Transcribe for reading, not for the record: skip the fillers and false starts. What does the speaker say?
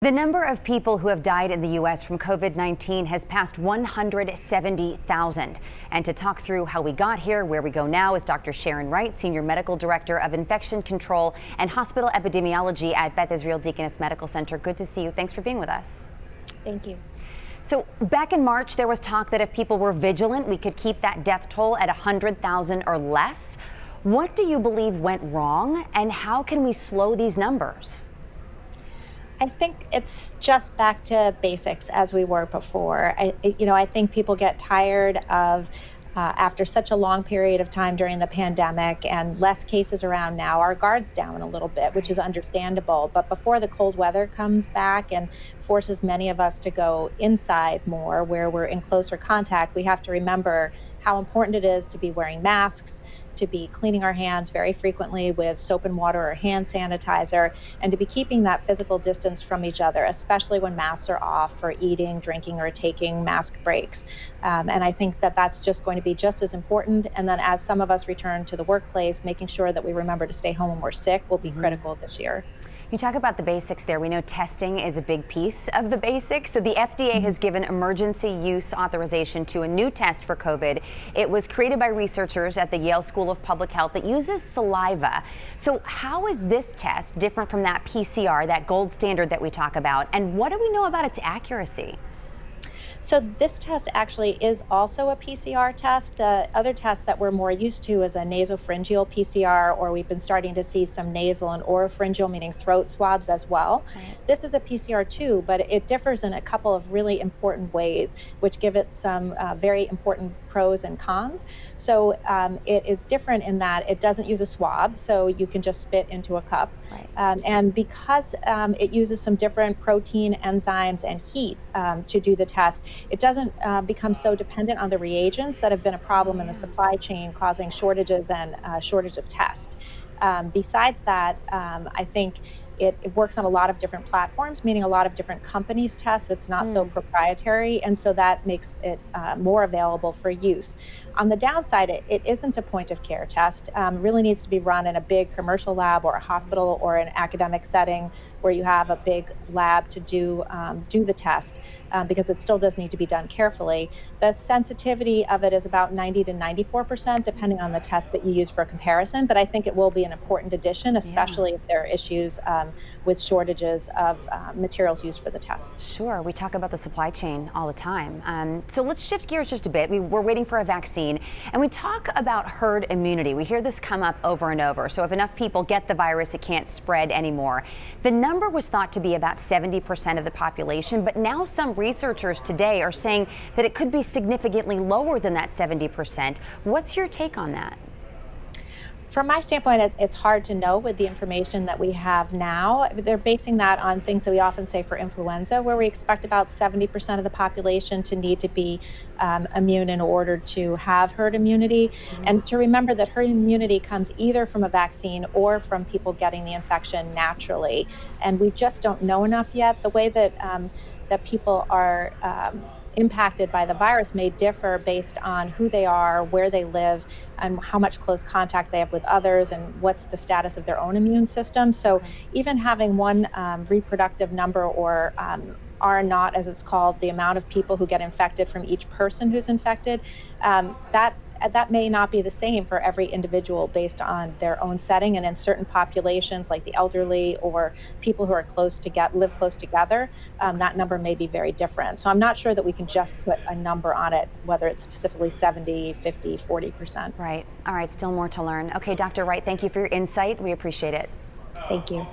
The number of people who have died in the U.S. from COVID-19 has passed 170,000. And to talk through how we got here, where we go now, is Dr. Sharon Wright, Senior Medical Director of Infection Control and Hospital Epidemiology at Beth Israel Deaconess Medical Center. Good to see you. Thanks for being with us. Thank you. So back in March, there was talk that if people were vigilant, we could keep that death toll at 100,000 or less. What do you believe went wrong, and how can we slow these numbers? I think it's just back to basics as we were before. I think people get tired of, after such a long period of time during the pandemic and less cases around now, our guard's down a little bit, which is understandable. But before the cold weather comes back and forces many of us to go inside more, where we're in closer contact, we have to remember how important it is to be wearing masks, to be cleaning our hands very frequently with soap and water or hand sanitizer, and to be keeping that physical distance from each other, especially when masks are off for eating, drinking, or taking mask breaks. And I think that that's just going to be just as important. And then as some of us return to the workplace, making sure that we remember to stay home when we're sick will be critical this year. You talk about the basics there. We know testing is a big piece of the basics. So the FDA has given emergency use authorization to a new test for COVID. It was created by researchers at the Yale School of Public Health that uses saliva. So how is this test different from that PCR, that gold standard that we talk about? And what do we know about its accuracy? So this test actually is also a PCR test. The other test that we're more used to is a nasopharyngeal PCR, or we've been starting to see some nasal and oropharyngeal, meaning throat swabs as well. Right. This is a PCR too, but it differs in a couple of really important ways, which give it some very important pros and cons. So it is different in that it doesn't use a swab, so you can just spit into a cup. Right. And because it uses some different protein, enzymes, and heat to do the test, it doesn't become so dependent on the reagents that have been a problem in the supply chain, causing shortages and shortage of tests. Besides that, I think it works on a lot of different platforms, meaning a lot of different companies' tests. It's not so proprietary, and so that makes it more available for use. On the downside, it isn't a point-of-care test. Really needs to be run in a big commercial lab or a hospital or an academic setting where you have a big lab to do the test, because it still does need to be done carefully. The sensitivity of it is about 90 to 94%, depending on the test that you use for comparison, but I think it will be an important addition, especially if there are issues with shortages of materials used for the test. Sure, we talk about the supply chain all the time. So let's shift gears just a bit. We're waiting for a vaccine, and we talk about herd immunity. We hear this come up over and over. So if enough people get the virus, it can't spread anymore. The number was thought to be about 70% of the population, but now some researchers today are saying that it could be significantly lower than that 70%. What's your take on that? From my standpoint, it's hard to know with the information that we have now. They're basing that on things that we often say for influenza, where we expect about 70% of the population to need to be immune in order to have herd immunity. And to remember that herd immunity comes either from a vaccine or from people getting the infection naturally. And we just don't know enough yet. The way that that people are impacted by the virus may differ based on who they are, where they live, and how much close contact they have with others, and what's the status of their own immune system. So even having one reproductive number, or R naught as it's called, the amount of people who get infected from each person who's infected, that may not be the same for every individual based on their own setting. And in certain populations, like the elderly or people who are live close together, that number may be very different. So I'm not sure that we can just put a number on it, whether it's specifically 70, 50, 40%. Right. All right. Still more to learn. Okay, Dr. Wright, thank you for your insight. We appreciate it. Thank you.